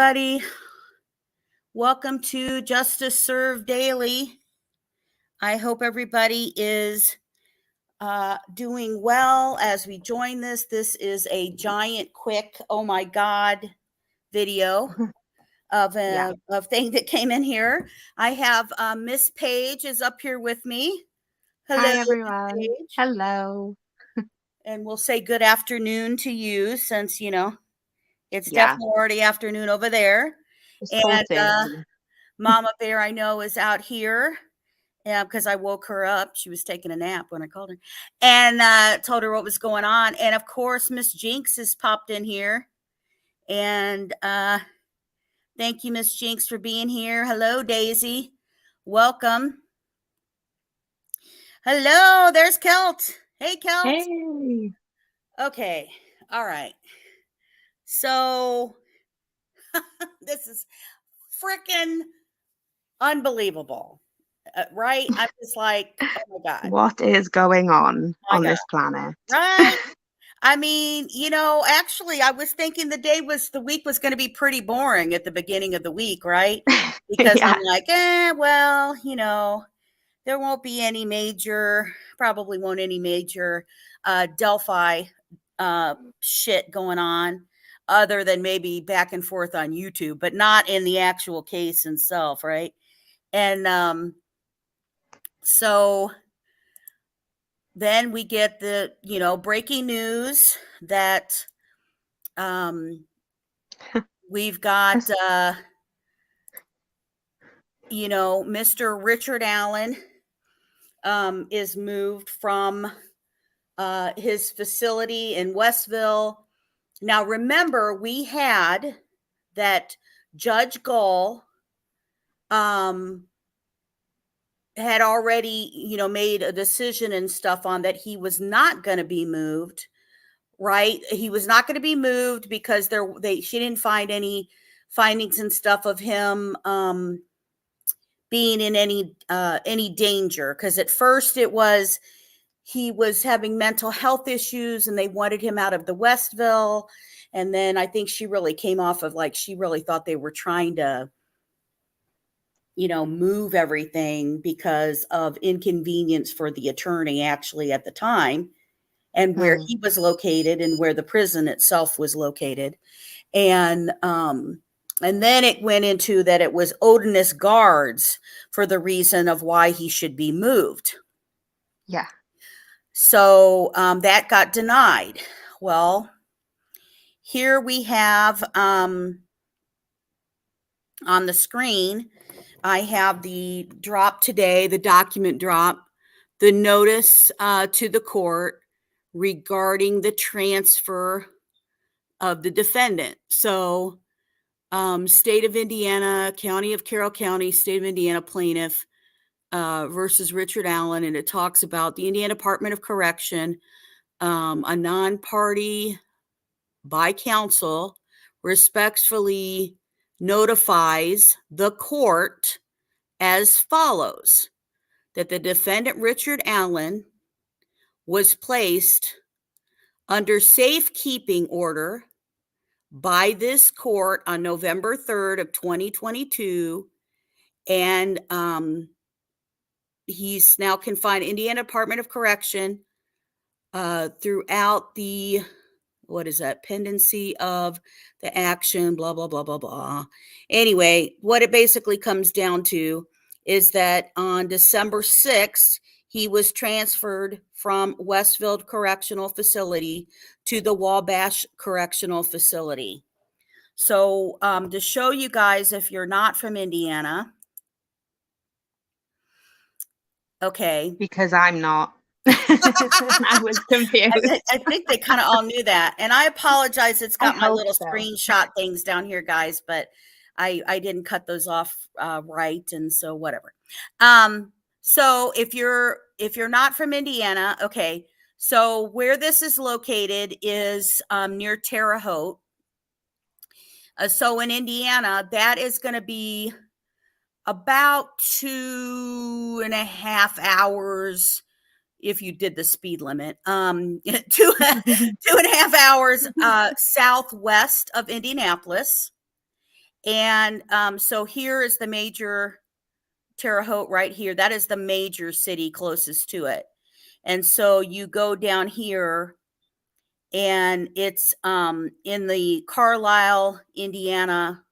everybody. Welcome to Justice Served Daily. I hope everybody is doing well as we join this. This is a giant, quick, oh my God video of a thing that came in here. I have Miss Paige is up here with me. Hello, Hi, everyone. Paige. Hello. And we'll say good afternoon to you since, it's definitely already afternoon over there. And Mama Bear, I know, is out here because I woke her up. She was taking a nap when I called her and told her what was going on. And of course, Miss Jinx has popped in here. And thank you, Miss Jinx, for being here. Hello, Daisy. Welcome. Hello, there's Kelt. Hey, Kelt. Hey. Okay. All right. So this is freaking unbelievable, right? I'm just like, oh my God. What is going on this planet? Right? I mean, actually, I was thinking the week was going to be pretty boring at the beginning of the week, right? Because I'm like, well, there won't be any probably won't any major Delphi shit going on other than maybe back and forth on YouTube, but not in the actual case itself, right? And so then we get the, breaking news that we've got, Mr. Richard Allen is moved from his facility in Westville. Now, remember, we had that Judge Gull had already, made a decision and stuff on that he was not going to be moved, right? He was not going to be moved because she didn't find any findings and stuff of him being in any danger. Because at first he was having mental health issues and they wanted him out of the Westville. And then I think she really came off of she really thought they were trying to, move everything because of inconvenience for the attorney actually at the time and where he was located and where the prison itself was located. And then it went into that it was Odinist guards for the reason of why he should be moved. Yeah. So that got denied. Well, here we have on the screen, I have the drop today, the document drop, the notice to the court regarding the transfer of the defendant. So state of Indiana, county of Carroll County, state of Indiana plaintiff versus Richard Allen. And it talks about the Indiana Department of Correction, a non-party by counsel respectfully notifies the court as follows: that the defendant Richard Allen was placed under safekeeping order by this court on November 3rd of 2022, and he's now confined Indiana Department of Correction throughout the pendency of the action, blah, blah, blah, blah, blah. Anyway, what it basically comes down to is that on December 6th, he was transferred from Westfield Correctional Facility to the Wabash Correctional Facility. So to show you guys, if you're not from Indiana, okay. Because I'm not. I was confused. I think they kind of all knew that. And I apologize. It's got my little screenshot things down here, guys, but I didn't cut those off right. And so whatever. So if you're not from Indiana, okay. So where this is located is near Terre Haute. So in Indiana, that is going to be about 2.5 hours if you did the speed limit, 2.5 hours southwest of Indianapolis. And so here is the major Terre Haute right here. That is the major city closest to it. And so you go down here, and it's in the Carlisle, Indiana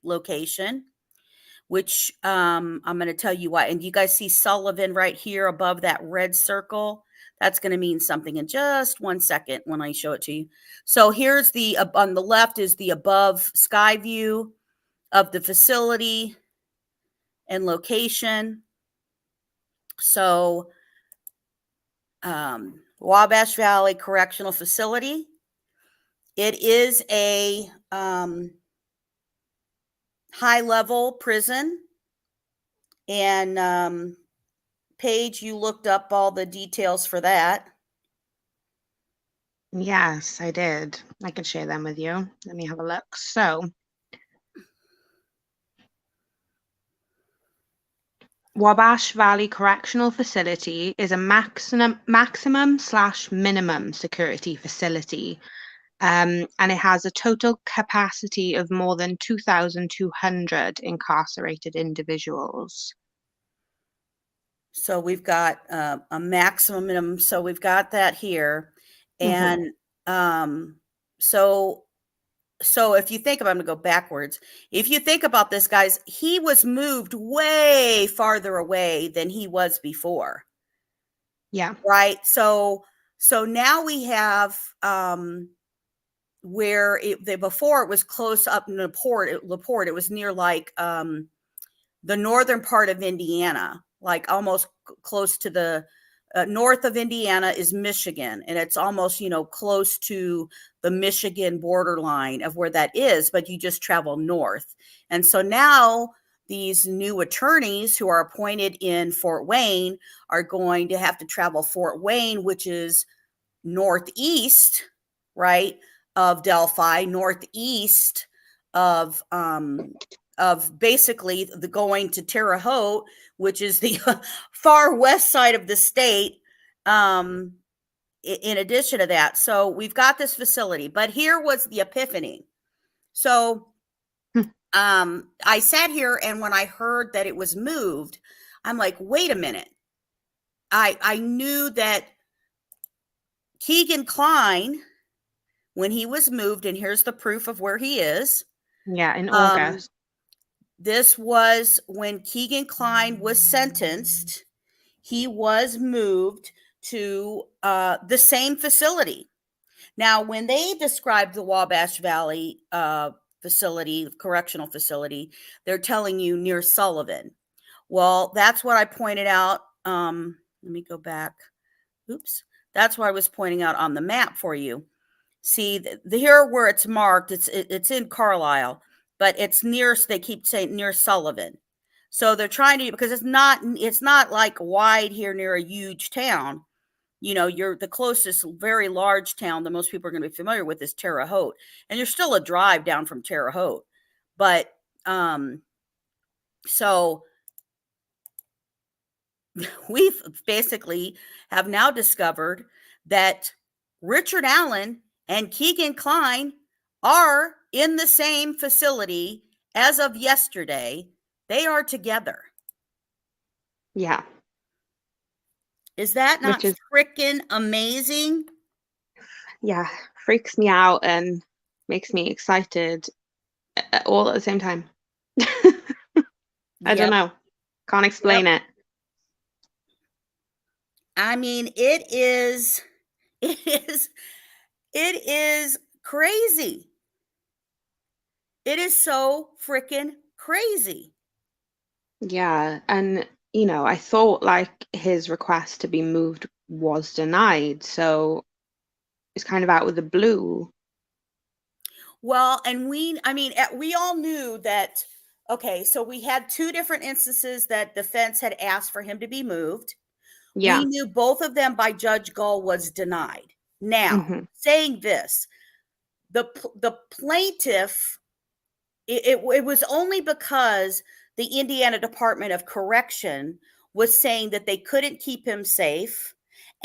location, which I'm going to tell you why. And you guys see Sullivan right here above that red circle. That's going to mean something in just 1 second when I show it to you. So here's the, on the left is the above sky view of the facility and location. So Wabash Valley Correctional Facility. It is a high-level prison. And Paige, you looked up all the details for that. Yes, I did. I can share them with you. Let me have a look. So, Wabashvalley Correctional Facility is a maximum/minimum security facility, and it has a total capacity of more than 2,200 incarcerated individuals. So we've got a maximum minimum. So we've got that here. And so if you think about, I'm going to go backwards. If you think about this, guys, he was moved way farther away than he was before. Yeah. Right. So now we have where before it was close up in LaPorte. It was near like the northern part of Indiana, like almost close to the north of Indiana is Michigan, and it's almost, close to the Michigan borderline of where that is, but you just travel north. And so now these new attorneys who are appointed in Fort Wayne are going to have to travel Fort Wayne, which is northeast, right, of Delphi, northeast of basically the going to Terre Haute, which is the far west side of the state. In addition to that, so we've got this facility, but here was the epiphany. So I sat here, and when I heard that it was moved, I'm like, wait a minute. I knew that Keegan Kline, when he was moved, and here's the proof of where he is. Yeah, in August. This was when Keegan Kline was sentenced. He was moved to the same facility. Now, when they described the Wabash Valley facility, correctional facility, they're telling you near Sullivan. Well, that's what I pointed out. Let me go back. Oops. That's what I was pointing out on the map for you. See, here where it's marked, it's in Carlisle, but it's near, they keep saying near Sullivan. So they're trying to, because it's not like wide here near a huge town. You're the closest very large town that most people are going to be familiar with is Terre Haute, and you're still a drive down from Terre Haute. But so we've basically have now discovered that Richard Allen and Keegan Kline are in the same facility as of yesterday. They are together. Yeah. Is that not freaking amazing? Yeah, freaks me out and makes me excited all at the same time. I don't know. Can't explain it. I mean, it is crazy. It is so freaking crazy. Yeah, and I thought like his request to be moved was denied, so it's kind of out with the blue. Well, and we all knew that. Okay, so we had two different instances that defense had asked for him to be moved. Yeah. We knew both of them by Judge Gull was denied. Now, saying this, the plaintiff, it was only because the Indiana Department of Correction was saying that they couldn't keep him safe,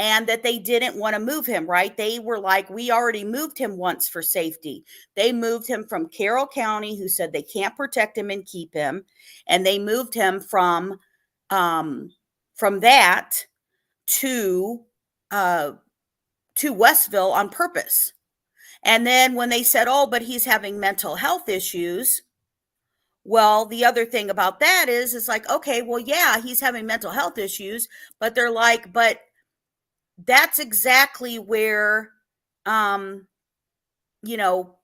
and that they didn't want to move him, right? They were like, we already moved him once for safety. They moved him from Carroll County, who said they can't protect him and keep him, and they moved him from that to Westville on purpose. And then when they said, oh, but he's having mental health issues, well, the other thing about that is like, okay, well, yeah, he's having mental health issues, but they're like, but that's exactly where, you know,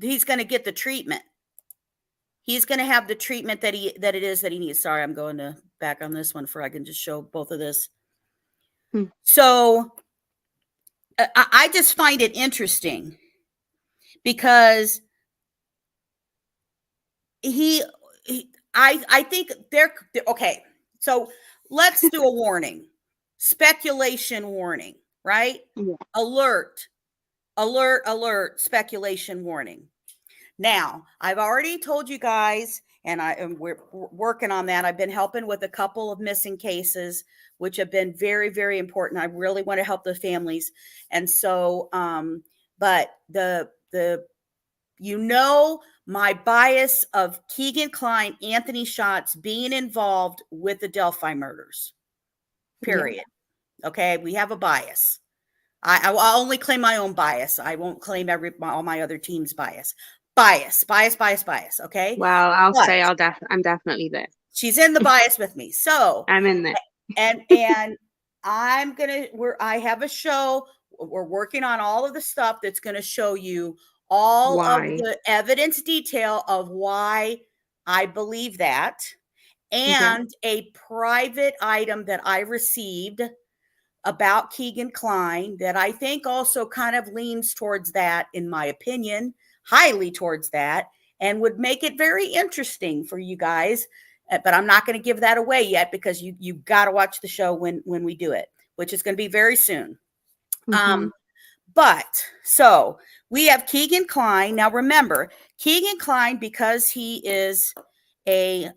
he's going to get the treatment. He's going to have the treatment that he needs. Sorry, I'm going to back on this one for I can just show both of this. So I just find it interesting because I think they're okay. So let's do a warning, speculation warning, right? Yeah. Alert, speculation warning. Now, I've already told you guys, and we're working on that. I've been helping with a couple of missing cases, which have been very, very important. I really want to help the families. And so, but my bias of Keegan Kline, Anthony Schatz being involved with the Delphi murders, period. Yeah. Okay, we have a bias. I'll only claim my own bias. I won't claim all my other team's bias. Bias. Okay. Well, I'll say I'm definitely there. She's in the bias with me. So I'm in there. And I have a show. We're working on all of the stuff that's going to show you all of the evidence detail of why I believe that, and a private item that I received about Keegan Kline that I think also kind of leans towards that, in my opinion, highly towards that, and would make it very interesting for you guys. But I'm not going to give that away yet because you've got to watch the show when we do it, which is going to be very soon. But so we have Keegan Kline. Now remember, Keegan Kline, because he is a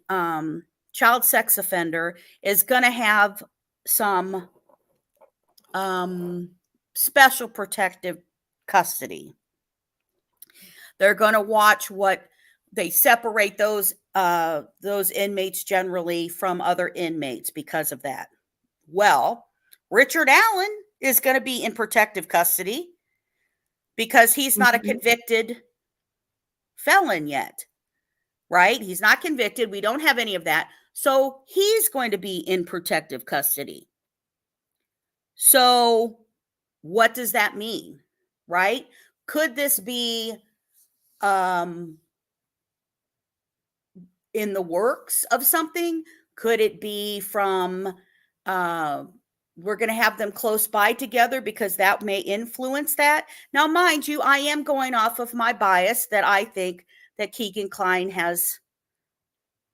child sex offender, is going to have some special protective custody. They're going to watch what they separate those inmates generally from other inmates because of that. Well, Richard Allen is going to be in protective custody because he's not a convicted felon yet, right? He's not convicted. We don't have any of that. So he's going to be in protective custody. So what does that mean, right? Could this be in the works of something? Could it be from we're going to have them close by together because that may influence that? Now, mind you, I am going off of my bias that I think that Keegan Kline has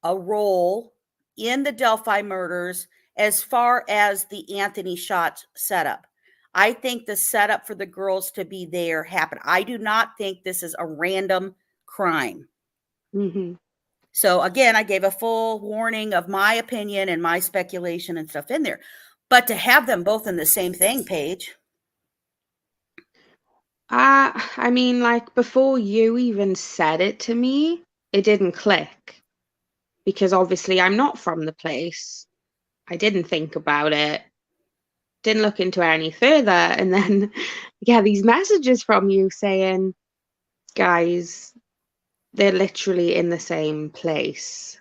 a role in the Delphi murders as far as the Anthony Schatz setup. I think the setup for the girls to be there happened. I do not think this is a random crime. So again, I gave a full warning of my opinion and my speculation and stuff in there. But to have them both in the same thing, Paige. I mean, like, before you even said it to me, it didn't click. Because obviously I'm not from the place. I didn't think about it. Didn't look into it any further. And then, these messages from you saying, guys, they're literally in the same place.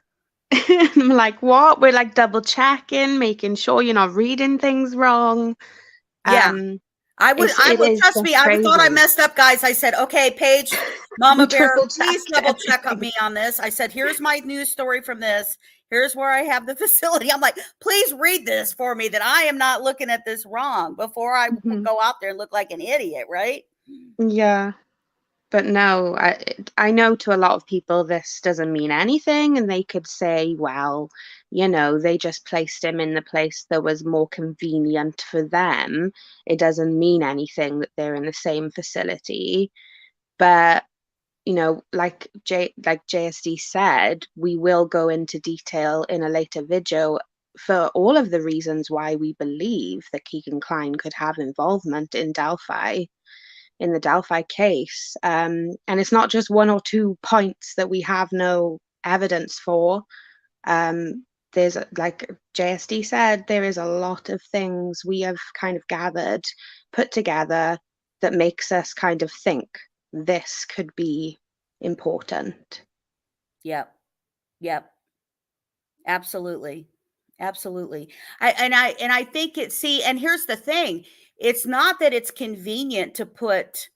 And I'm like, what? We're like double checking, making sure you're not reading things wrong. Yeah. I would trust me. I thought I messed up, guys. I said, okay, Paige, Mama Bear, please double check on me on this. I said, here's my news story from this. Here's where I have the facility. I'm like, please read this for me that I am not looking at this wrong before I go out there and look like an idiot, right? Yeah. But no, I know to a lot of people this doesn't mean anything, and they could say, well, they just placed him in the place that was more convenient for them. It doesn't mean anything that they're in the same facility. But, like JSD said, we will go into detail in a later video for all of the reasons why we believe that Keegan Klein could have involvement in Delphi, in the Delphi case. And it's not just one or two points that we have no evidence for. There's, like JSD said, there is a lot of things we have kind of gathered, put together, that makes us kind of think this could be important. Yep. Yep. Absolutely. Absolutely. And I think and here's the thing. It's not that it's convenient to put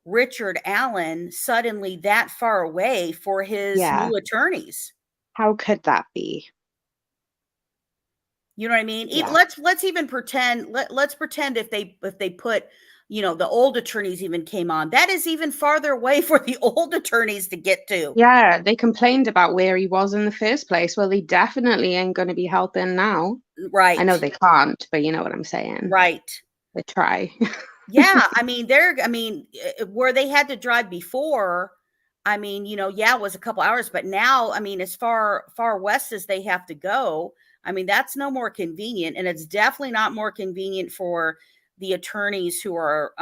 Richard Allen suddenly that far away for his Yeah. new attorneys. How could that be? You know what I mean? Yeah. Let's even pretend let's pretend if they put, the old attorneys even came on. That is even farther away for the old attorneys to get to. Yeah, they complained about where he was in the first place. Well, they definitely ain't going to be helping now. I know Right. they can't, but you know what I'm saying. Right. They try. Yeah, where they had to drive before, it was a couple hours, but now, as far west as they have to go, that's no more convenient, and it's definitely not more convenient for the attorneys who are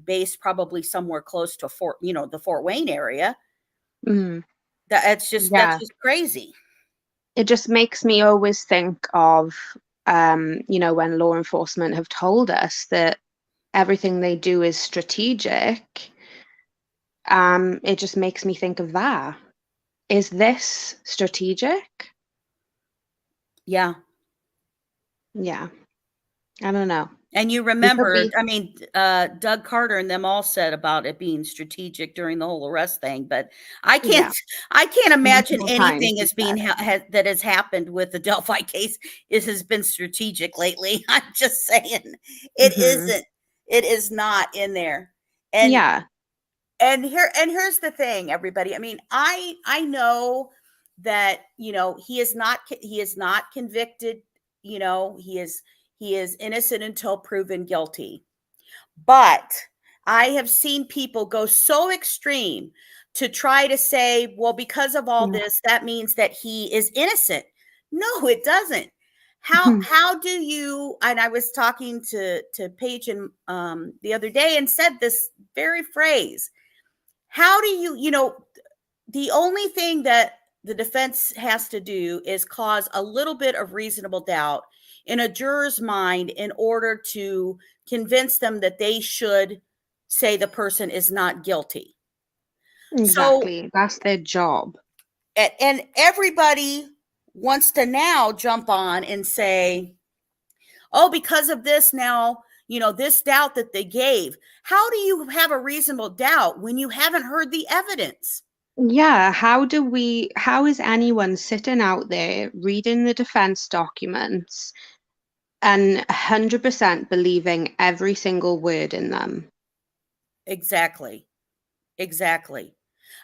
based probably somewhere close to the Fort Wayne area. Mm, That's yeah. just crazy. It just makes me always think of, when law enforcement have told us that everything they do is strategic. It just makes me think of that. Is this strategic? Yeah. Yeah. I don't know. And you We could remember, be, Doug Carter and them all said about it being strategic during the whole arrest thing, but I can't yeah, I can't imagine multiple times anything we as being said it. that has happened with the Delphi case has been strategic lately. I'm just saying it Hmm. isn't. It is not in there. And Yeah. here's the thing, everybody. I know that he is not convicted. He is innocent until proven guilty. But I have seen people go so extreme to try to say, well, because of all Yeah. this, that means that he is innocent. No, it doesn't. Mhm. How do you? And I was talking to Paige and the other day and said this very phrase. How do the only thing that the defense has to do is cause a little bit of reasonable doubt in a juror's mind in order to convince them that they should say the person is not guilty. So, Exactly. That's their job. and everybody wants to now jump on and say, oh, because of this now, this doubt that they gave. How do you have a reasonable doubt when you haven't heard the evidence? Yeah, how is anyone sitting out there reading the defense documents and 100% believing every single word in them? Exactly. Exactly.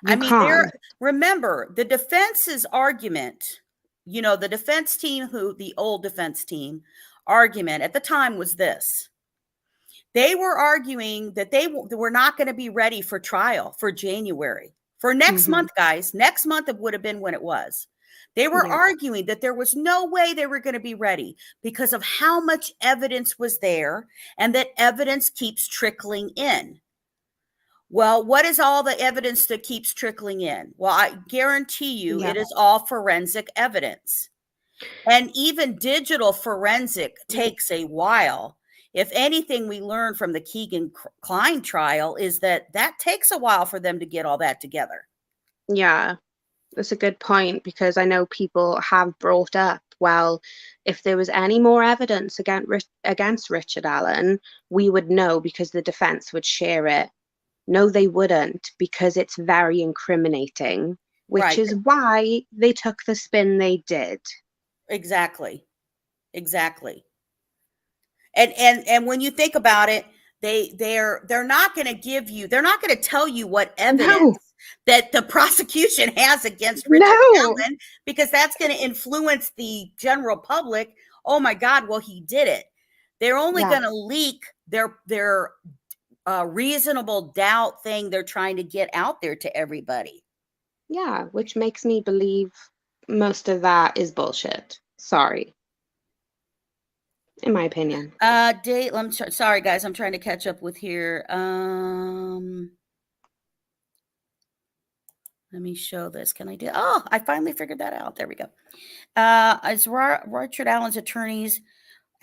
You can't. Remember the defense's argument, the defense team, the old defense team argument at the time was this. They were arguing that they were not going to be ready for trial for January. For next Hmm. month, guys, next month it would have been when it was. They were Yeah. arguing that there was no way they were going to be ready because of how much evidence was there and that evidence keeps trickling in. Well, what is all the evidence that keeps trickling in? Well, I guarantee you Yeah. it is all forensic evidence. And even digital forensic takes a while. If anything, we learned from the Keegan Klein trial is that takes a while for them to get all that together. Yeah. That's a good point because I know people have brought up, well, if there was any more evidence against Richard Allen, we would know because the defense would share it. No, they wouldn't because it's very incriminating, which Right. is why they took the spin they did. Exactly. Exactly. And when you think about it, they're not going to they're not going to tell you what evidence No, that the prosecution has against Richard no. Allen because that's going to influence the general public. Oh my God, well he did it. They're only Yeah, going to leak their reasonable doubt thing they're trying to get out there to everybody. yeah, which makes me believe most of that is bullshit. Sorry. in my opinion. Date. Sorry, guys. I'm trying to catch up with here. Let me show this. Can I do? Oh, I finally figured that out. There we go. Is Richard Allen's attorneys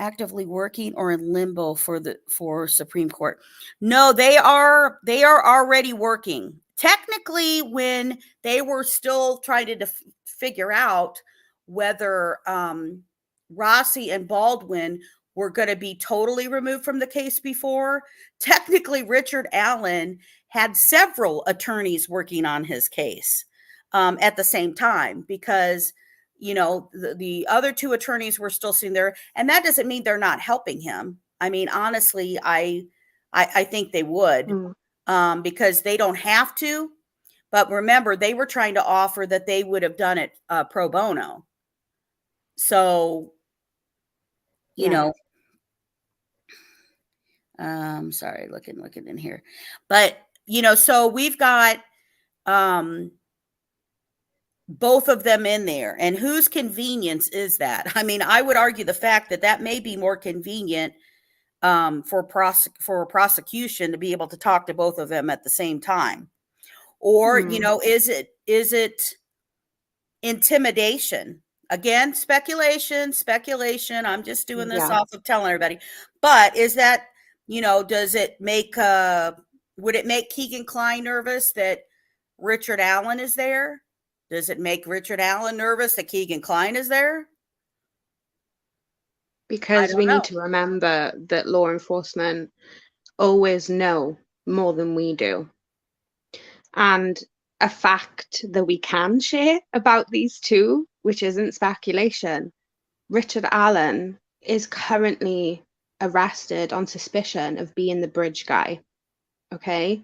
actively working or in limbo for Supreme Court? No, they are already working. Technically, when they were still trying to figure out whether Rossi and Baldwin were going to be totally removed from the case before, technically Richard Allen had several attorneys working on his case at the same time, because the other two attorneys were still sitting there, and that doesn't mean they're not helping him. I mean, honestly, I think they would, because they don't have to. But remember, they were trying to offer that they would have done it pro bono. So, sorry, looking in here, but so we've got both of them in there, and whose convenience is that? I mean, I would argue the fact that may be more convenient for prosecution to be able to talk to both of them at the same time, or is it intimidation? Again, speculation. I'm just doing this off of telling everybody. But is that, does it make would it make Keegan Kline nervous that Richard Allen is there? Does it make Richard Allen nervous that Keegan Kline is there? Because we need to remember that law enforcement always know more than we do. And a fact that we can share about these two, which isn't speculation, Richard Allen is currently arrested on suspicion of being the bridge guy. Okay?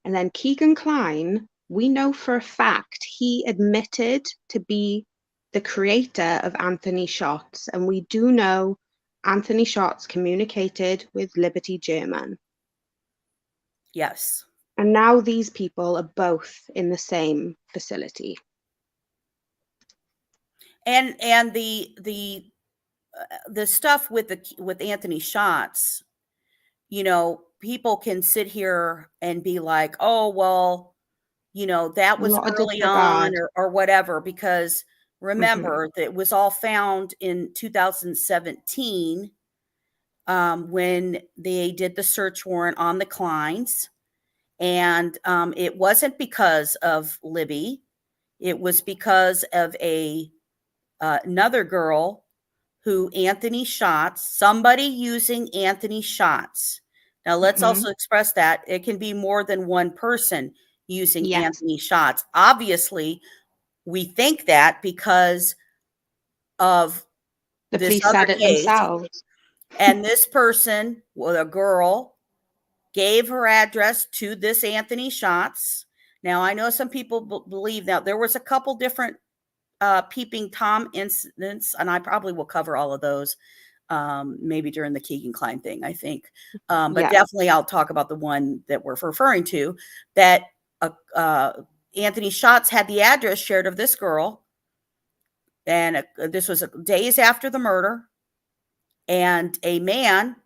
And then Keegan Kline, we know for a fact he admitted to be the creator of Anthony Shots. And we do know Anthony Shots communicated with Liberty German. Yes. And now these people are both in the same facility. And the stuff with Anthony Shots, people can sit here and be like, oh, well, that was early on or whatever, because remember that it was all found in 2017 when they did the search warrant on the Klines. And it wasn't because of Libby. It was because of another girl who Anthony Shots, somebody using Anthony Shots. Now, let's also express that it can be more than one person using Anthony Shots. Obviously, we think that because of the this police other said it case. themselves. And this person, well, a girl, gave her address to this Anthony Shots. Now, I know some people believe that there was a couple different peeping Tom incidents, and I probably will cover all of those maybe during the Keegan Kline thing, I think. But definitely I'll talk about the one that we're referring to, that Anthony Shots had the address shared of this girl. And this was days after the murder. And a man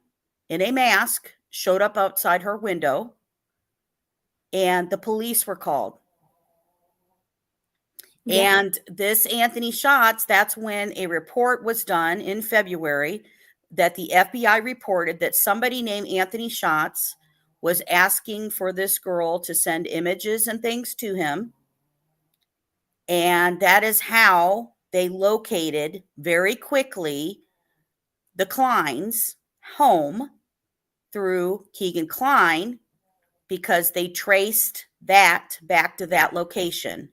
in a mask showed up outside her window, and the police were called. And this Anthony Shots, that's when a report was done in February that the FBI reported that somebody named Anthony Shots was asking for this girl to send images and things to him. And that is how they located very quickly the Klines' home through Keegan Kline, because they traced that back to that location.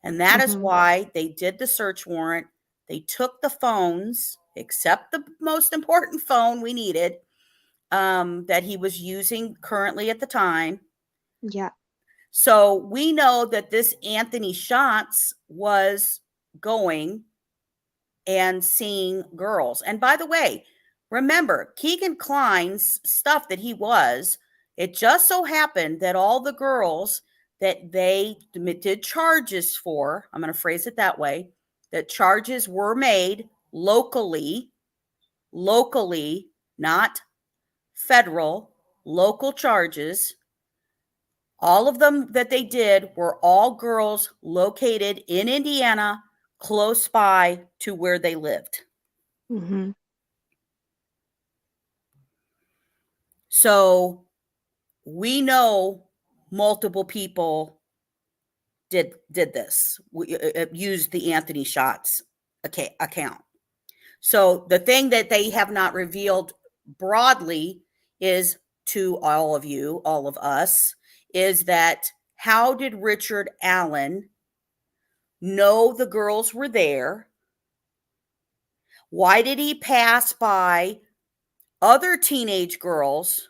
And that is why they did the search warrant. They took the phones, except the most important phone we needed, that he was using currently at the time. Yeah. So we know that this Anthony Shots was going and seeing girls. And by the way, remember, Keegan Kline's stuff that it just so happened that all the girls that they did charges for, I'm going to phrase it that way, that charges were made locally locally, not federal, local charges. All of them that they did were all girls located in Indiana, close by to where they lived. Mm-hmm. So we know multiple people did this. We used the Anthony Shots account. So the thing that they have not revealed broadly is to all of you, all of us, is that how did Richard Allen know the girls were there? Why did he pass by other teenage girls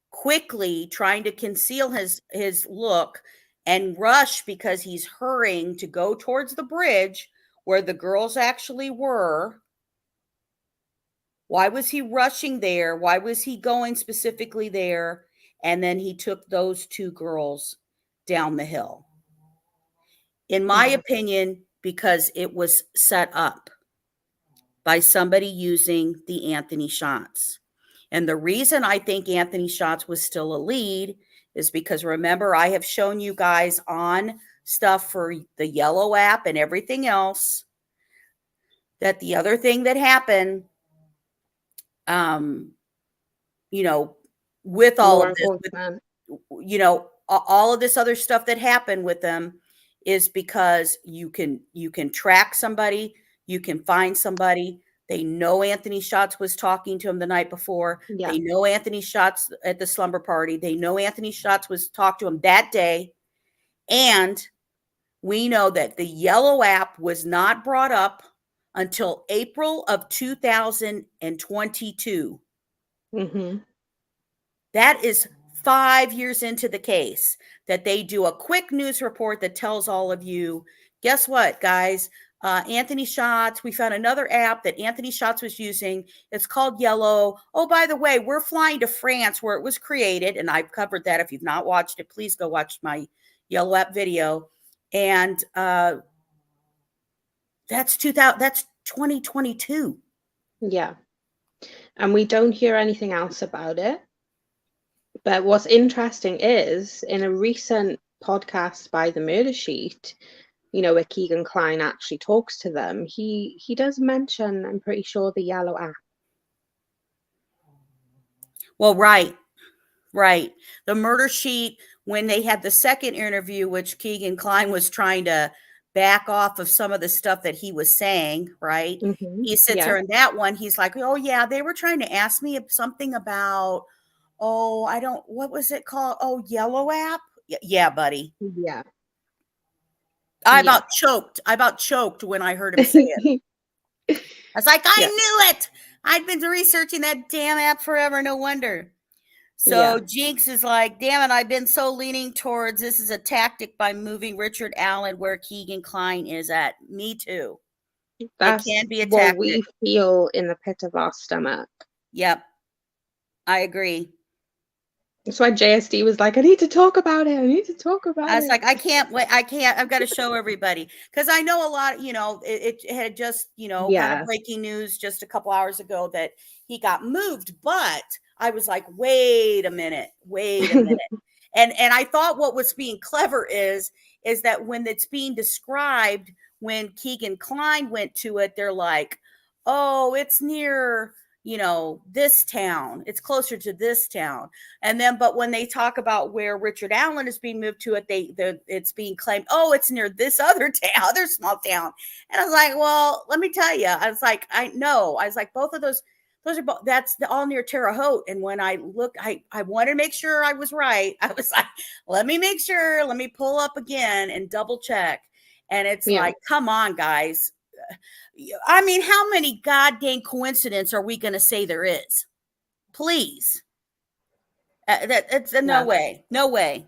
quickly trying to conceal his look and rush because he's hurrying to go towards the bridge where the girls actually were? Why was he rushing there? Why was he going specifically there? And then he took those two girls down the hill. In my Yeah. opinion, because it was set up by somebody using the Anthony Shots. And the reason I think Anthony Shots was still a lead is because, remember, I have shown you guys on stuff for the Yellow app and everything else that the other thing that happened, you know, with all Law of this, enforcement. all of this other stuff that happened with them is because you can track somebody, you can find somebody. They know Anthony Shots was talking to him the night before. Yeah. They know Anthony Shots at the slumber party. They know Anthony Shots was talked to him that day. And we know that the Yellow app was not brought up until April of 2022. Mm-hmm. That is 5 years into the case that they do a quick news report that tells all of you, guess what, guys? Anthony Shots, we found another app that Anthony Shots was using. It's called Yellow. Oh, by the way, we're flying to France where it was created. And I've covered that. If you've not watched it, please go watch my Yellow app video. And that's 2022. Yeah. And we don't hear anything else about it. But what's interesting is in a recent podcast by the Murder Sheet, where Keegan Kline actually talks to them, he does mention, I'm pretty sure, the Yellow app. Well, right. The Murder Sheet, when they had the second interview, which Keegan Kline was trying to back off of some of the stuff that he was saying, right? Mm-hmm. He sits Yeah. there in that one. He's like, oh, yeah, they were trying to ask me something about, what was it called? Oh, Yellow app? Yeah, buddy. Yeah. I Yeah. about choked when I heard him say it. I was like, I Yeah. knew it. I'd been researching that damn app forever. No wonder. So Yeah. Jinx is like, damn it, I've been so leaning towards this is a tactic by moving Richard Allen where Keegan Kline is at. Me too. That's It can be a what tactic. we feel in the pit of our stomach. Yep. I agree. That's why JSD was like, I need to talk about it. I was like, I can't wait. I've got to show everybody. Because I know a lot, it had just, kind of breaking news just a couple hours ago that he got moved. But I was like, wait a minute. And I thought what was being clever is that when it's being described, when Keegan Kline went to it, they're like, oh, it's near, this town. It's closer to this town. And then, but when they talk about where Richard Allen is being moved to, it's being claimed, oh, it's near this other town, other small town. And I was like, well, let me tell you. I was like, I know. I was like, both of those are both. That's all near Terre Haute. And when I look, I wanted to make sure I was right. I was like, let me make sure. Let me pull up again and double check. And it's like, come on, guys. I mean, how many goddamn coincidences are we going to say there is? Please. It's no way. No way.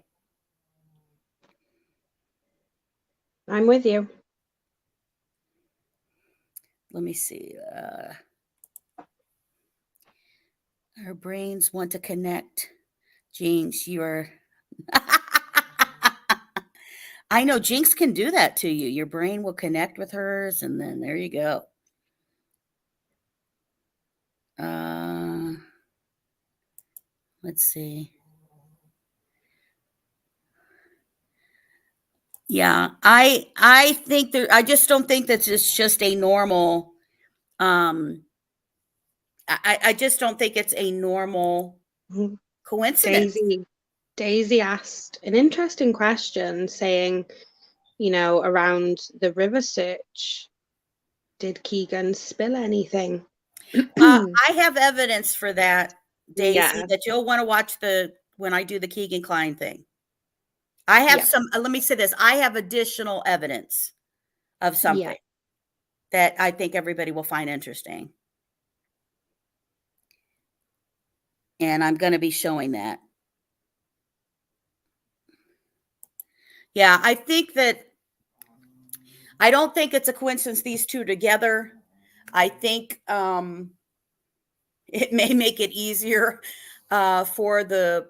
I'm with you. Let me see. Her brains want to connect. Jinx, you are. I know Jinx can do that to you. Your brain will connect with hers, and then there you go. Let's see. Yeah, I think that I just don't think that it's just a normal. I just don't think it's a normal Mhm. coincidence. Daisy asked an interesting question saying, around the river search, did Keegan spill anything? I have evidence for that, Daisy, Yeah, that you'll want to watch when I do the Keegan Klein thing. I have yeah, some. Let me say this: I have additional evidence of yeah. something that I think everybody will find interesting, and I'm going to be showing that. Yeah, I don't think it's a coincidence these two together. I think it may make it easier for the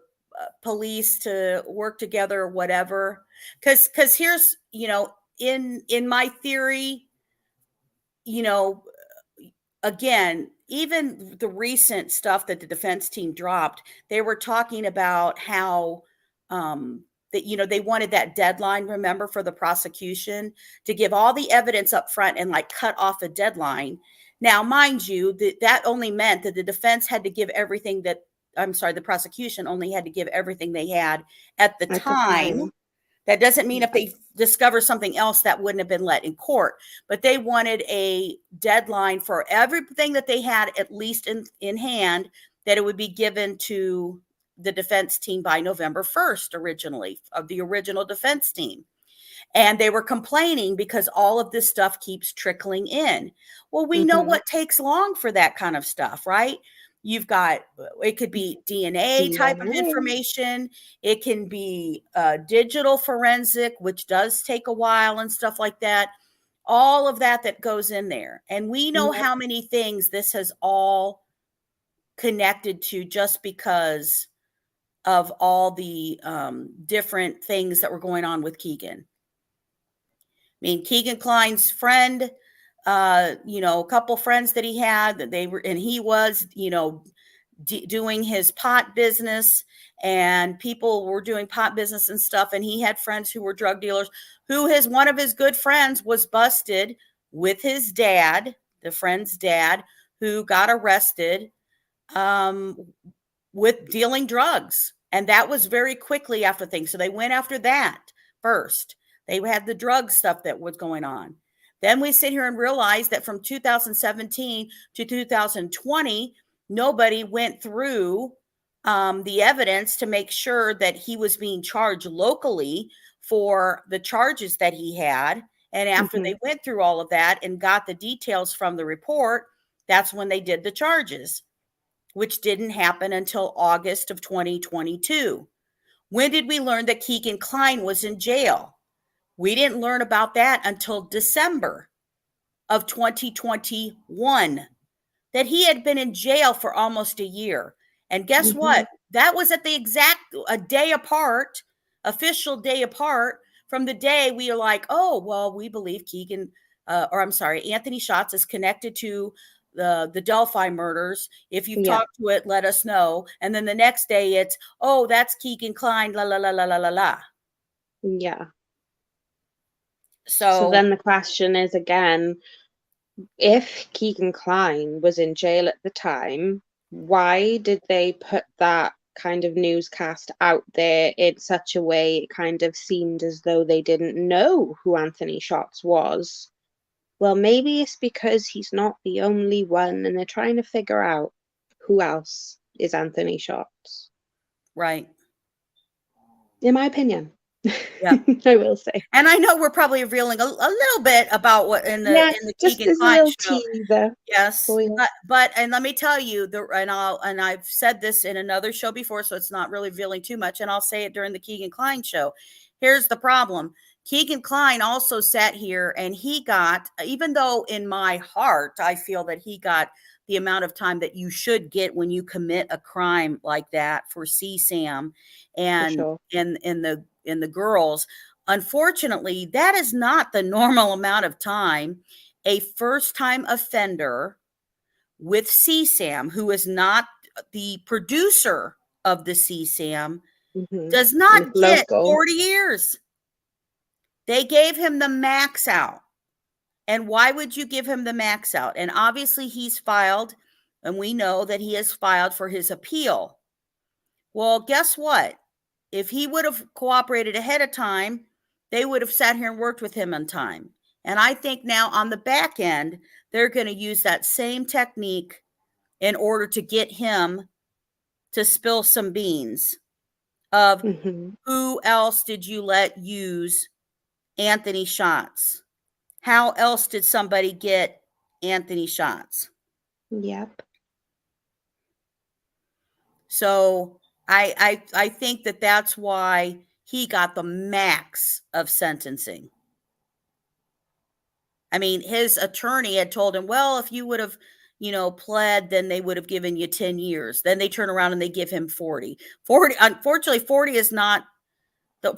police to work together or whatever. Because here's, in my theory, you know, again, even the recent stuff that the defense team dropped, they were talking about how that they wanted that deadline, remember, for the prosecution to give all the evidence up front and like cut off a deadline. Now, mind you, that only meant that the defense had to give everything that I'm sorry, the prosecution only had to give everything they had at the At the time. time. That doesn't mean if Yeah. they discover something else that wouldn't have been let in court, but they wanted a deadline for everything that they had at least in hand, that it would be given to the defense team by November 1st, originally, of the original defense team. And they were complaining because all of this stuff keeps trickling in. Well, we know Mm-hmm. what takes long for that kind of stuff, right? You've got, it could be DNA type of DNA. information. It can be digital forensic, which does take a while and stuff like that. All of that goes in there. And we know Yep. how many things this has all connected to just because of all the different things that were going on with Keegan. I mean, Keegan Klein's friend, a couple friends that he had, that they were, and he was, doing his pot business, and people were doing pot business and stuff. And he had friends who were drug dealers, one of his good friends was busted with his dad, the friend's dad, who got arrested um, with dealing drugs. And that was very quickly after things. So they went after that first. They had the drug stuff that was going on. Then we sit here and realize that from 2017 to 2020, nobody went through the evidence to make sure that he was being charged locally for the charges that he had. And after Mm-hmm. they went through all of that and got the details from the report, that's when they did the charges, which didn't happen until August of 2022. When did we learn that Keegan Klein was in jail? We didn't learn about that until December of 2021, that he had been in jail for almost a year. And guess Mm-hmm. what? That was at the exact a day apart, official day apart from the day we are like, oh, well, we believe Anthony Schatz is connected to the Delphi murders. If you've Yeah. talked to it, let us know. And then the next day it's, oh, that's Keegan Klein, la la la la la la la. Yeah. So So then the question is again, if Keegan Klein was in jail at the time, why did they put that kind of newscast out there in such a way it kind of seemed as though they didn't know who Anthony Schatz was? Well, maybe it's because he's not the only one and they're trying to figure out who else is Anthony Schatz. right. In my opinion. Yeah. I will say. And I know we're probably revealing a little bit about what in Yeah, the just Keegan as a Klein little show. teaser Yes, for you. but and let me tell you, and I've said this in another show before, so it's not really revealing too much, and I'll say it during the Keegan Klein show. Here's the problem. Keegan Klein also sat here and he got, even though in my heart I feel that he got the amount of time that you should get when you commit a crime like that for CSAM For and sure. in the girls. Unfortunately, that is not the normal amount of time a first time offender with CSAM, who is not the producer of the CSAM, does And not get local. 40 years. They gave him the max out. And why would you give him the max out? And obviously he's filed, and we know that he has filed for his appeal. Well, guess what? If he would have cooperated ahead of time, they would have sat here and worked with him on time. And I think now on the back end, they're going to use that same technique in order to get him to spill some beans of who else did you let use Anthony shots? How else did somebody get Anthony shots? Yep. So I think that that's why he got the max of sentencing. I mean, his attorney had told him, well, if you would have, pled, then they would have given you 10 years. Then they turn around and they give him 40. 40, unfortunately, 40 is not the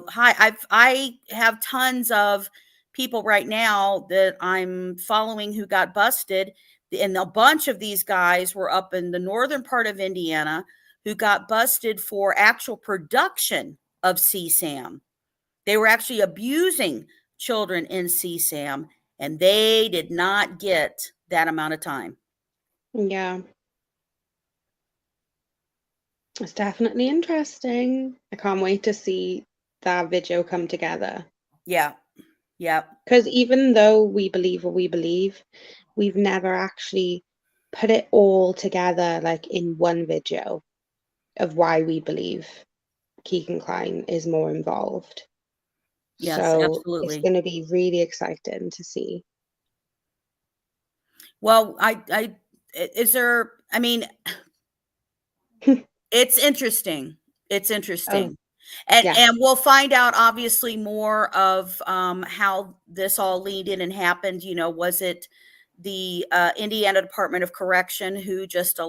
high. I have tons of people right now that I'm following who got busted, and a bunch of these guys were up in the northern part of Indiana who got busted for actual production of CSAM. They were actually abusing children in CSAM, and they did not get that amount of time. Yeah. It's definitely interesting. I can't wait to see that video come together. Yeah. Yeah. Because even though we believe what we believe, we've never actually put it all together like in one video of why we believe Keegan Klein is more involved. Yes, So it's absolutely. going to be really exciting to see. Well, it's interesting. It's interesting. Oh, And yes. we'll find out obviously more of how this all leaned in and happened. Was it the Indiana Department of Correction who just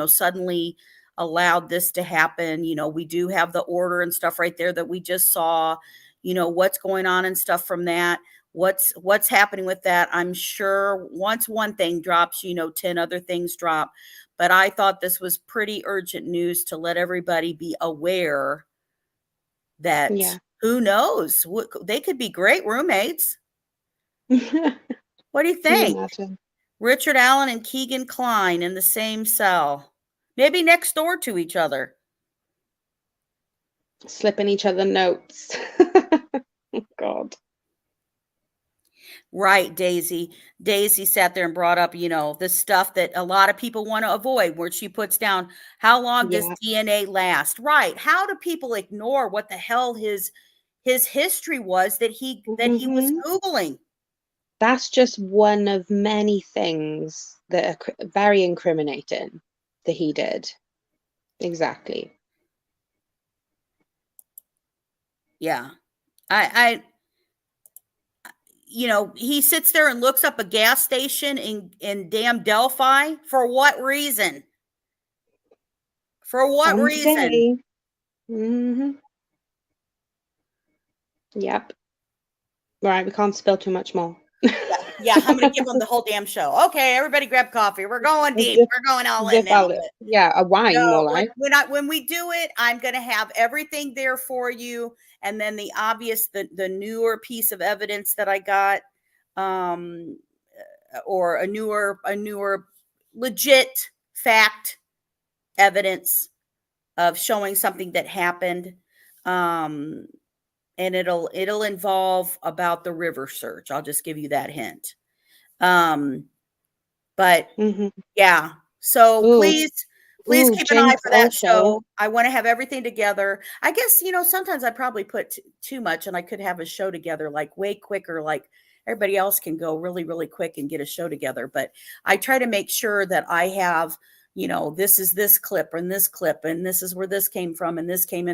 suddenly allowed this to happen? We do have the order and stuff right there that we just saw. What's going on and stuff from that. What's happening with that? I'm sure once one thing drops, 10 other things drop. But I thought this was pretty urgent news to let everybody be aware that Yeah. who knows? They could be great roommates. Can What do you you think? imagine? Richard Allen and Keegan Klein in the same cell, maybe next door to each other. Slipping each other notes. Oh, God. Right, Daisy. Daisy sat there and brought up, the stuff that a lot of people want to avoid, where she puts down, how long does Yeah. DNA last? Right. How do people ignore what the hell his history was that he was Googling? That's just one of many things that are very incriminating that he did. Exactly. Yeah. I he sits there and looks up a gas station in damn Delphi. For what reason? For what On reason? today. Yep. Right, we can't spill too much more. Yeah, I'm gonna give them the whole damn show. Okay, everybody grab coffee. We're going deep. Zip, We're going all in zip now. out it. Yeah, a wine more No, like. when we do it, I'm gonna have everything there for you, and then the obvious, the newer piece of evidence that I got, or a newer legit fact evidence of showing something that happened. Um, and it'll involve about the river search. I'll just give you that hint. But yeah, so Ooh, please keep an eye Jinx for that also. show. I want to have everything together. I guess, sometimes I probably put too much, and I could have a show together like way quicker, like everybody else can go really, really quick and get a show together. But I try to make sure that I have, this is this clip and this clip, and this is where this came from, and this came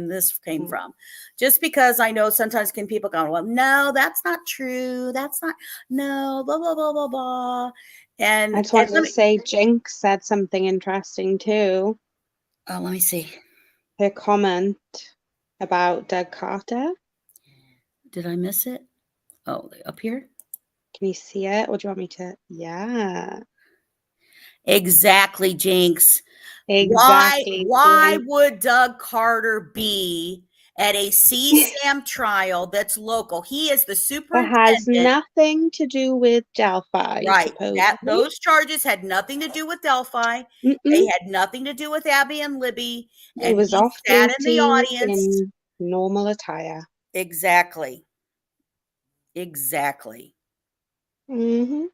from. Just because I know sometimes people go, well, no, that's not true. That's not, no, blah, blah, blah, blah, blah. I just wanted to say Jinx said something interesting too. Oh, let me see. Her comment about Doug Carter. Did I miss it? Oh, up here? Can you see it? Or do you want me to? Yeah. Exactly, Jinx. Exactly. Why Like, would Doug Carter be at a CSAM trial that's local? He is the that has superintendent. nothing to do with Delphi, Right. That supposedly. those charges had nothing to do with Delphi. Mm-mm. They had nothing to do with Abby and Libby. He And was he off sat in the duty audience. in normal attire. Exactly. Exactly. Hmm.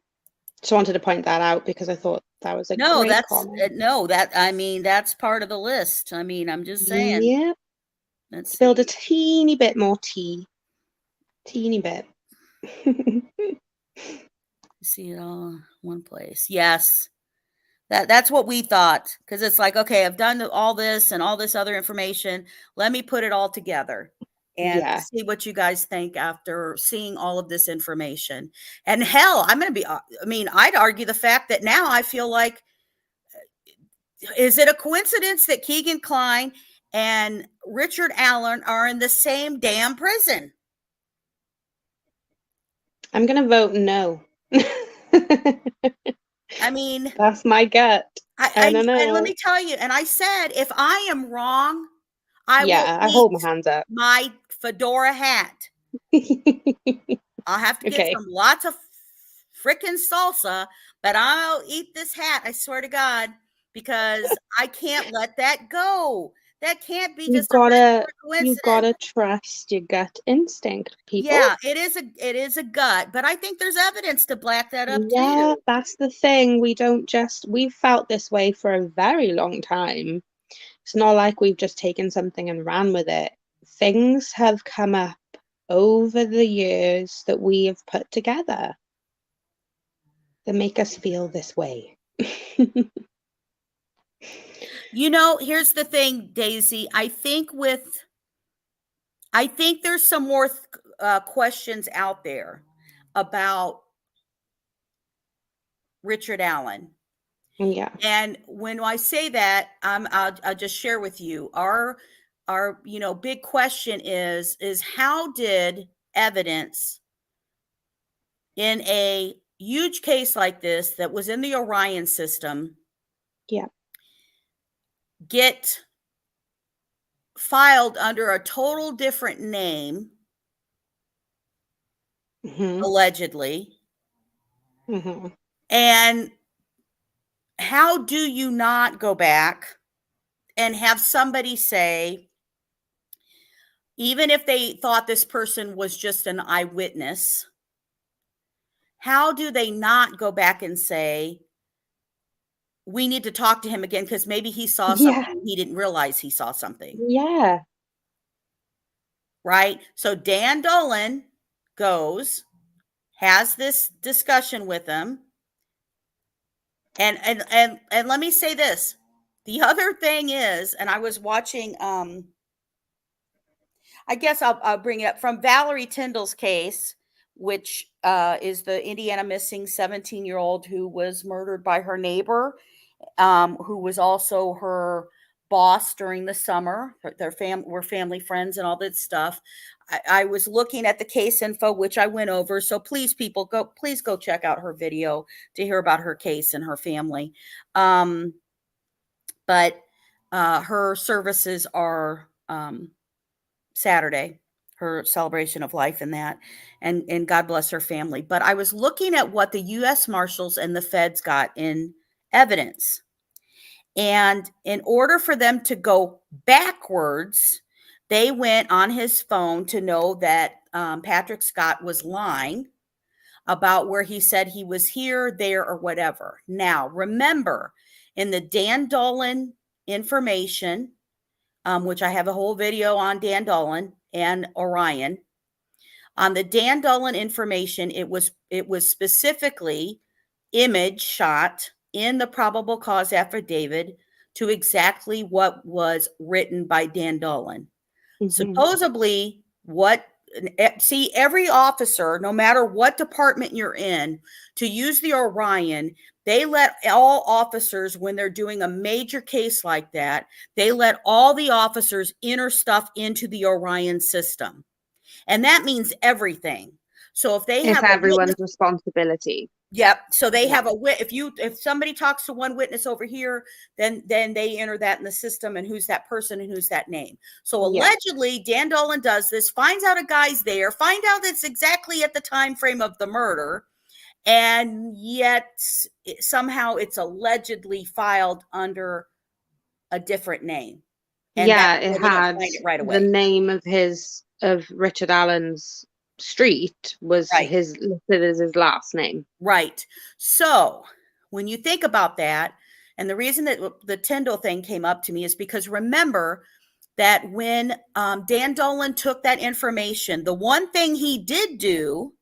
Just wanted to point that out because I thought that was a No, great that's comment. no, that I mean, that's part of the list. I mean, I'm just saying. Yep. Let's Spilled a see. teeny bit more tea. Teeny bit. See it all in one place. Yes. That's what we thought, because it's like, okay, I've done all this and all this other information. Let me put it all together and Yeah. see what you guys think after seeing all of this information. And hell, I'm going to be, I mean, I'd argue the fact that now I feel like, is it a coincidence that Keegan Kline and Richard Allen are in the same damn prison? I'm going to vote no. I mean, That's my gut. I don't and let know. me tell you, and I said, if I am wrong, I will Yeah, I eat hold my hands up. my fedora hat. I'll have to get Okay. some lots of freaking salsa, but I'll eat this hat, I swear to God, because I can't let that go. That can't be You just a gotta regular you coincidence. gotta trust your gut instinct, people. Yeah, it is a gut, but I think there's evidence to back that up Yeah, too. that's the thing. We've felt this way for a very long time. It's not like we've just taken something and ran with it. Things have come up over the years that we have put together that make us feel this way. Here's the thing, Daisy. I think there's some more questions out there about Richard Allen. Yeah. And when I say that, I'll just share with you our big question is how did evidence in a huge case like this that was in the Orion system Yeah. get filed under a total different name, Hmm. allegedly, Hmm. and how do you not go back and have somebody say, even if they thought this person was just an eyewitness, how do they not go back and say, we need to talk to him again because maybe he saw Yeah. something he didn't realize he saw something, Yeah. right? So Dan Dolan goes, has this discussion with him, and let me say this. The other thing is, and I was watching, I guess I'll bring it up from Valerie Tyndall's case, which is the Indiana missing 17-year-old who was murdered by her neighbor, who was also her boss during the summer. Their were family friends and all that stuff. I was looking at the case info, which I went over. So please, people, please go check out her video to hear about her case and her family. But her services are Saturday, her celebration of life and that, and God bless her family. But I was looking at what the U.S. Marshals and the feds got in evidence. And in order for them to go backwards, they went on his phone to know that Patrick Scott was lying about where he said he was here, there, or whatever. Now, remember, in the Dan Dolan information, which I have a whole video on Dan Dolan and Orion, on the Dan Dolan information, it was specifically image shot in the probable cause affidavit to exactly what was written by Dan Dolan. Hmm. Supposedly, see, every officer, no matter what department you're in, to use the Orion, they let all officers, when they're doing a major case like that, they let all the officers enter stuff into the Orion system. And that means everything. So if they It's have a witness, everyone's responsibility. Yep. So they Yeah. have if somebody talks to one witness over here, then they enter that in the system and who's that person and who's that name. So Yeah. allegedly Dan Dolan does this, finds out a guy's there, find out it's exactly at the time frame of the murder, and yet somehow it's allegedly filed under a different name. And that's Yeah, it why they don't had find it right the away. name of Richard Allen's street was Right. his listed as his last name. Right. So when you think about that, and the reason that the Tyndall thing came up to me is because remember that when Dan Dolan took that information, the one thing he did do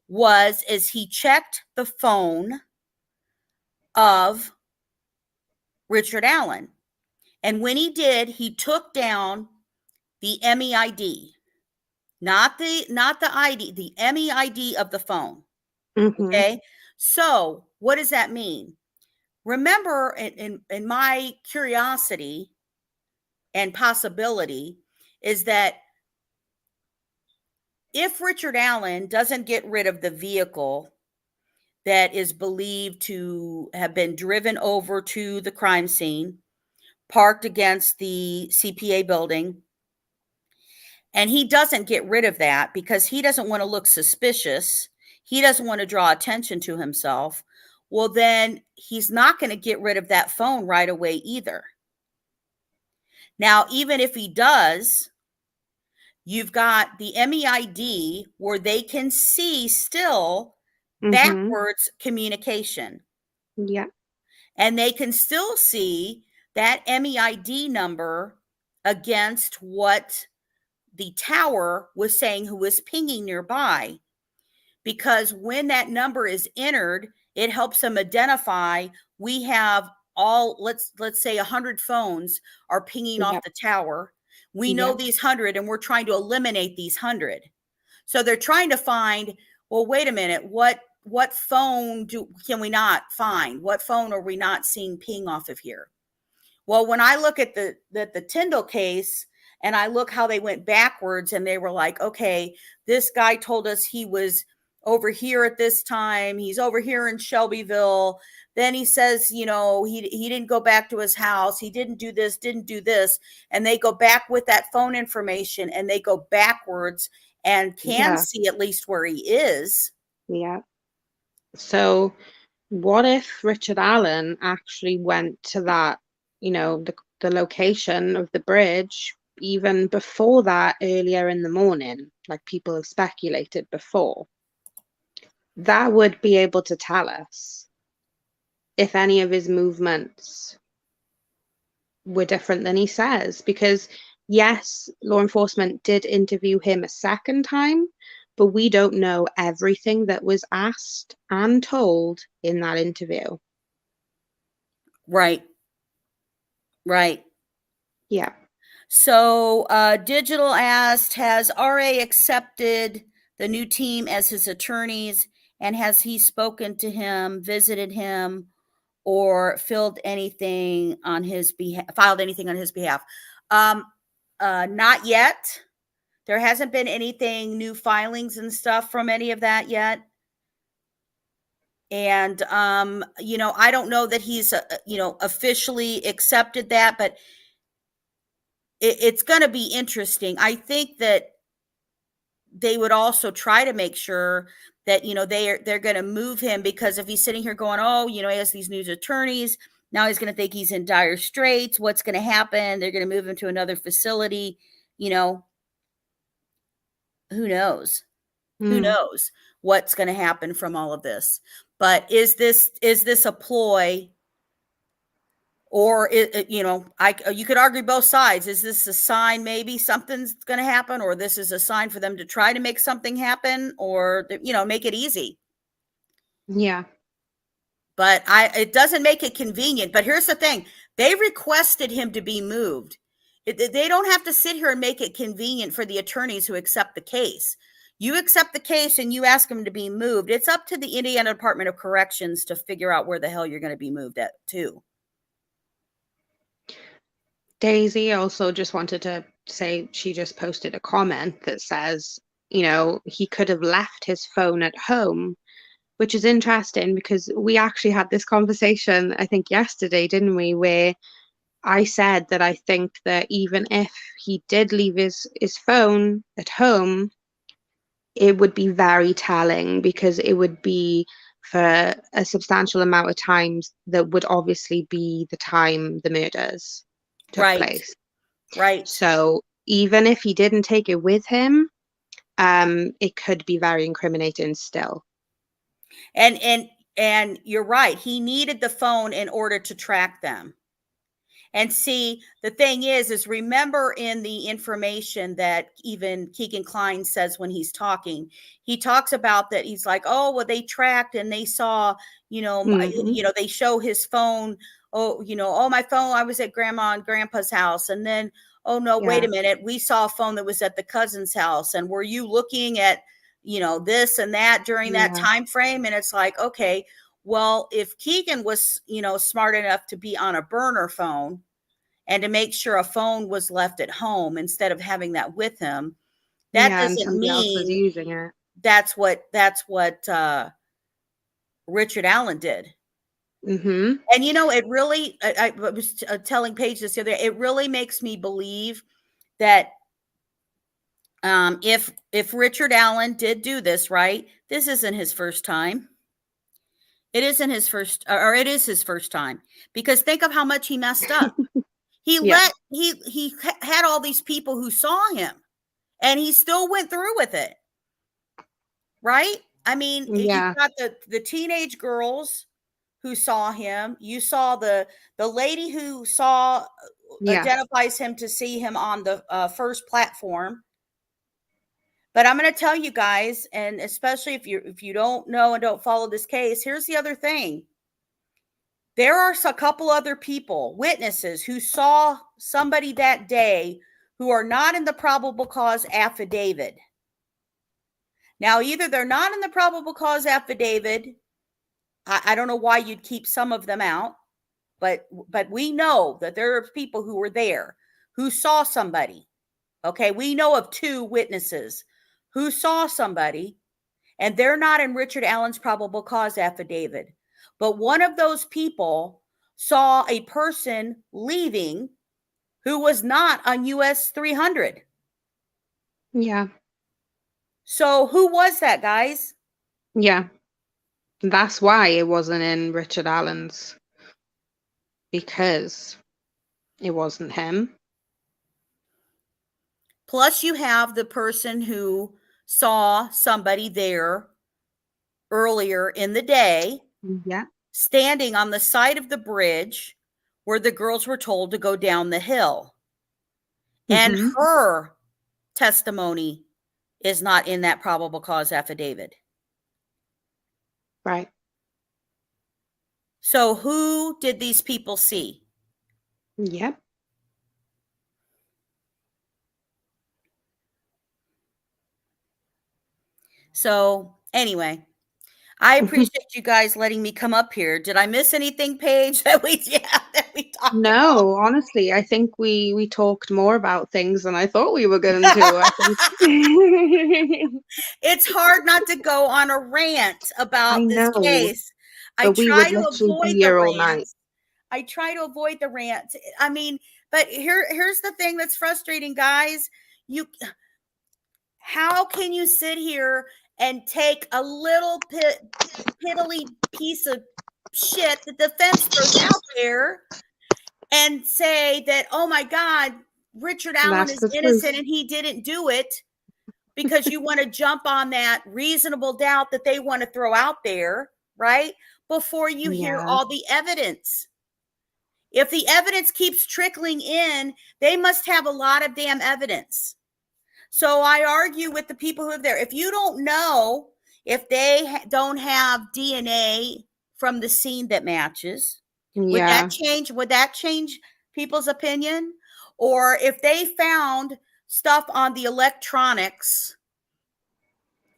is he checked the phone of Richard Allen. And when he did, he took down the MEID, not the ID, the MEID of the phone. Mm-hmm. Okay. So what does that mean? Remember, in my curiosity and possibility is that if Richard Allen doesn't get rid of the vehicle that is believed to have been driven over to the crime scene, parked against the CPA building, and he doesn't get rid of that because he doesn't want to look suspicious, he doesn't want to draw attention to himself, well, then he's not going to get rid of that phone right away either. Now, even if he does, you've got the MEID where they can see still Mm-hmm. backwards communication. Yeah. And they can still see that MEID number against what the tower was saying who was pinging nearby. Because when that number is entered, it helps them identify we have all, let's say 100 phones are pinging off Yep. the tower. We know Yep. these 100 and we're trying to eliminate these 100. So they're trying to find, well, wait a minute, what phone can we not find? What phone are we not seeing ping off of here? Well, when I look at the Tyndall case and I look how they went backwards and they were like, okay, this guy told us he was over here at this time. He's over here in Shelbyville. Then he says, he didn't go back to his house. He didn't do this, didn't do this. And they go back with that phone information and they go backwards and can Yeah. see at least where he is. Yeah. So what if Richard Allen actually went to that, the location of the bridge even before that, earlier in the morning, like people have speculated before? That would be able to tell us if any of his movements were different than he says. Because, yes, law enforcement did interview him a second time, but we don't know everything that was asked and told in that interview. Right. Right. Yeah. So Digital asked, has RA accepted the new team as his attorneys, and has he spoken to him, visited him, or filed anything on his behalf? Not yet. There hasn't been anything, new filings and stuff from any of that yet. And I don't know that he's officially accepted that, but it's going to be interesting. I think that they would also try to make sure that they're going to move him, because if he's sitting here going, oh, he has these new attorneys, now he's going to think he's in dire straits. What's going to happen? They're going to move him to another facility. Who knows? Who Mm. knows what's going to happen from all of this? But is this a ploy? Or you could argue both sides. Is this a sign maybe something's going to happen, or this is a sign for them to try to make something happen, or make it easy? Yeah. But it doesn't make it convenient. But here's the thing: they requested him to be moved. They don't have to sit here and make it convenient for the attorneys who accept the case. You accept the case and you ask them to be moved. It's up to the Indiana Department of Corrections to figure out where the hell you're going to be moved to. Daisy also just wanted to say she just posted a comment that says, he could have left his phone at home which is interesting because we actually had this conversation, I think yesterday, didn't we? Where I said that I think that even if he did leave his phone at home, it would be very telling because it would be for a substantial amount of times that would obviously be the time the murders took Right, place. right. So even if he didn't take it with him, it could be very incriminating still. And you're right. He needed the phone in order to track them. And see, the thing is remember in the information that even Keegan Klein says when he's talking, he talks about that. He's like, oh, well, they tracked and they saw, Hmm. they show his phone. Oh, oh, my phone, I was at grandma and grandpa's house. And then, oh no, wait Yeah, a minute. We saw a phone that was at the cousin's house. And were you looking at, this and that during that yeah, time frame? And it's like, okay, well, if Keegan was, smart enough to be on a burner phone and to make sure a phone was left at home instead of having that with him, that yeah, and doesn't somebody else was mean using it. that's what Richard Allen did. Hmm. And it really, I was telling Paige this the other day, it really makes me believe that if Richard Allen did do this, right, this isn't his first time. It isn't his first, or it is his first time, because think of how much he messed up. He Yeah, let he had all these people who saw him, and he still went through with it, right? I mean, you've yeah, got the teenage girls who saw him. You saw the lady who saw yeah, identifies him to see him on the first platform. But I'm going to tell you guys, and especially if you don't know and don't follow this case, here's the other thing. There are a couple other people, witnesses, who saw somebody that day who are not in the probable cause affidavit. Now, either they're not in the probable cause affidavit. I don't know why you'd keep some of them out, but we know that there are people who were there who saw somebody. Okay, we know of 2 witnesses who saw somebody, and they're not in Richard Allen's probable cause affidavit. But one of those people saw a person leaving who was not on US 300. yeah, So who was that, guys? yeah. That's why it wasn't in Richard Allen's, because it wasn't him. Plus, you have the person who saw somebody there earlier in the day Yeah. standing on the side of the bridge where the girls were told to go down the hill. And Hmm. her testimony is not in that probable cause affidavit. Right. So, who did these people see? Yep. So, anyway, I appreciate you guys letting me come up here. Did I miss anything, Paige, that we talked No, honestly, I think we talked more about things than I thought we were going to. about? I think It's hard not to go on a rant I about this know, case. I but we try would to literally be avoid the here all night. rants. I try to avoid the rants. I mean, but here's the thing that's frustrating, guys. You How can you sit here and take a little piddly piece of shit that the fence throws out there and say that, oh my God, Richard Allen That's is the innocent truth. and he didn't do it, because you want to jump on that reasonable doubt that they want to throw out there, right? Before you hear Yeah. all the evidence. If the evidence keeps trickling in, they must have a lot of damn evidence. So I argue with the people who are there. If you don't know if they don't have DNA from the scene that matches, would that Yeah. change? Would that change people's opinion? Or if they found stuff on the electronics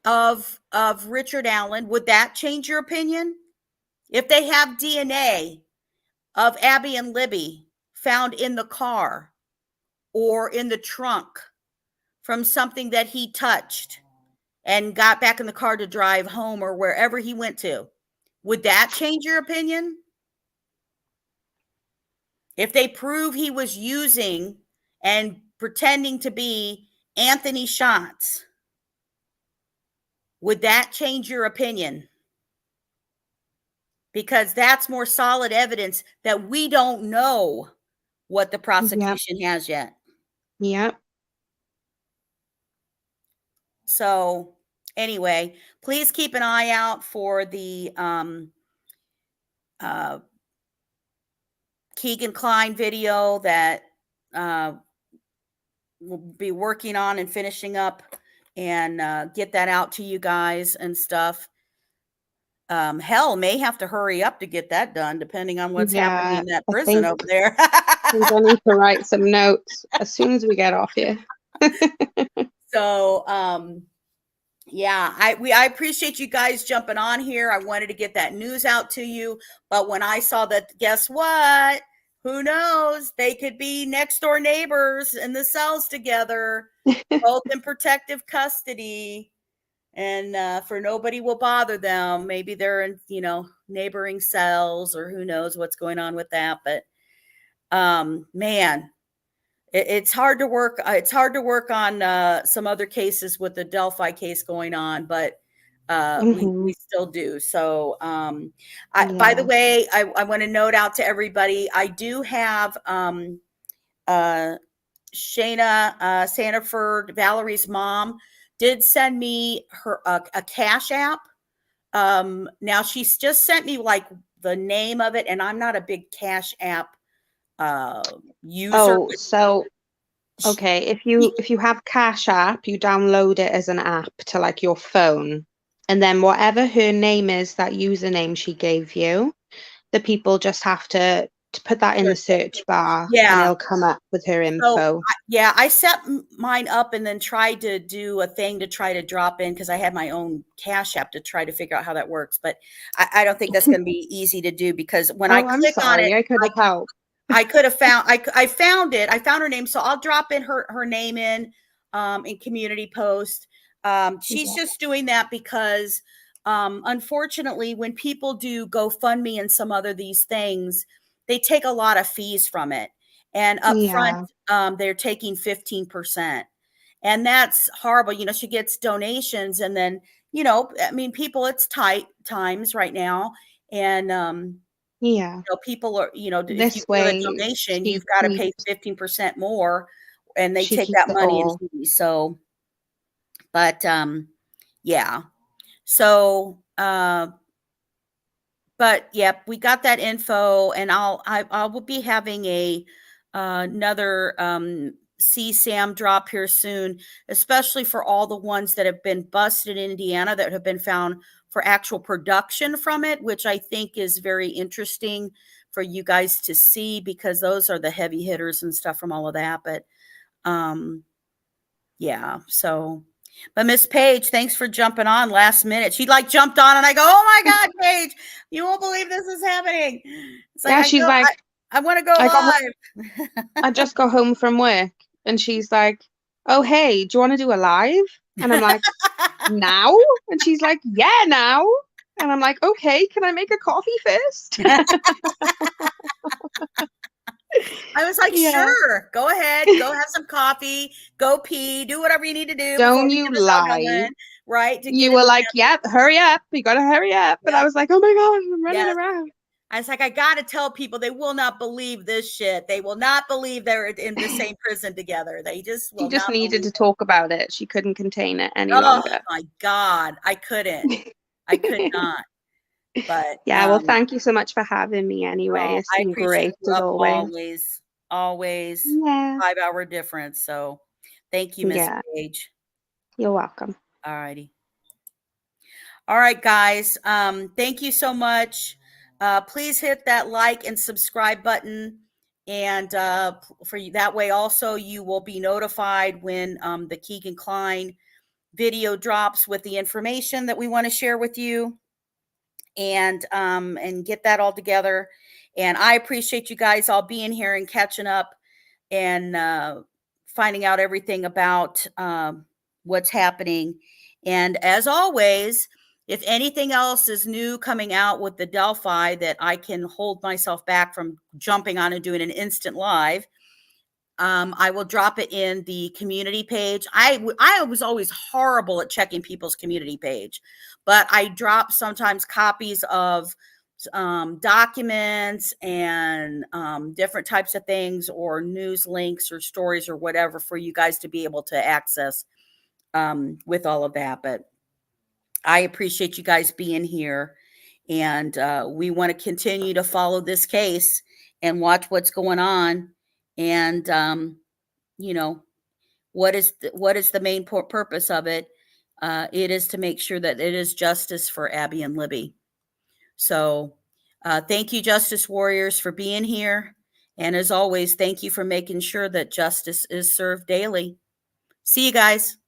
of Richard Allen, would that change your opinion? If they have DNA of Abby and Libby found in the car or in the trunk from something that he touched and got back in the car to drive home or wherever he went to, would that change your opinion? If they prove he was using and pretending to be Anthony Shots, would that change your opinion? Because that's more solid evidence that we don't know what the prosecution has yet. Yep. So anyway, please keep an eye out for the Keegan Klein video that we'll be working on and finishing up, and get that out to you guys and stuff. Hell, may have to hurry up to get that done, depending on what's happening in that I prison think over there. I need to write some notes as soon as we get off here. So, yeah, I appreciate you guys jumping on here. I wanted to get that news out to you, but when I saw that, guess what? Who knows? They could be next door neighbors in the cells together, both in protective custody, and for nobody will bother them. Maybe they're in, neighboring cells, or who knows what's going on with that. But man, it's hard to work. It's hard to work on some other cases with the Delphi case going on, but we still do. So, by the way, I want to note out to everybody, I do have Shayna Sanford, Valerie's mom, did send me her a Cash App. Now she's just sent me like the name of it, and I'm not a big Cash App user. Oh, so okay, if you have Cash App, you download it as an app to like your phone, and then whatever her name is, that username she gave you, the people just have to put that in the search bar, and it'll come up with her info. So, I set mine up and then tried to do a thing to try to drop in, because I had my own Cash App to try to figure out how that works. But I don't think that's going to be easy to do, because when I click on it, I could have helped. I could have found, I found it. I found her name. So I'll drop in her name in community post. She's just doing that because, unfortunately, when people do GoFundMe and some other these things, they take a lot of fees from it. And up front, they're taking 15%. And that's horrible. She gets donations, and then, people, it's tight times right now. And, people are, if you give a donation, you've got to pay 15% more, and they take that money in fees. So, but, yeah. So, but yeah, we got that info, and I will be having another CSAM drop here soon, especially for all the ones that have been busted in Indiana that have been found for actual production from it, which I think is very interesting for you guys to see, because those are the heavy hitters and stuff from all of that. But yeah, so. But Miss Paige, thanks for jumping on last minute. She like jumped on, and I go, "Oh my God, Paige, you won't believe this is happening." It's like, she's like, I want to go live. I just got home from work, and she's like, "Oh, hey, do you want to do a live?" And I'm like, "Now?" And she's like, "Yeah, now." And I'm like, "Okay, can I make a coffee first?" I was like, sure, go ahead, go have some coffee, go pee, do whatever you need to do. Don't you lie. Right? You were like, yep, hurry up. You got to hurry up. But I was like, oh my God, I'm running around. I was like, I got to tell people, they will not believe this shit. They will not believe they're in the same prison together. They just will. She just needed to talk about it. She couldn't contain it any longer. Oh my God, I couldn't. I could not. But yeah, well, thank you so much for having me anyway. It's been great as always. Always 5-hour difference. So thank you, Miss Paige. You're welcome. All righty. All right, guys. Thank you so much. Please hit that like and subscribe button. And for you, that way also you will be notified when the Keegan Klein video drops with the information that we want to share with you. And get that all together. And I appreciate you guys all being here and catching up and finding out everything about what's happening. And as always, if anything else is new coming out with the Delphi that I can hold myself back from jumping on and doing an instant live, I will drop it in the community page. I was always horrible at checking people's community page, but I drop sometimes copies of documents and different types of things, or news links or stories or whatever, for you guys to be able to access with all of that. But I appreciate you guys being here, and we want to continue to follow this case and watch what's going on. And you know, what is the main purpose of it? It is to make sure that it is justice for Abby and Libby. So thank you, Justice Warriors, for being here. And as always, thank you for making sure that justice is served daily. See you guys.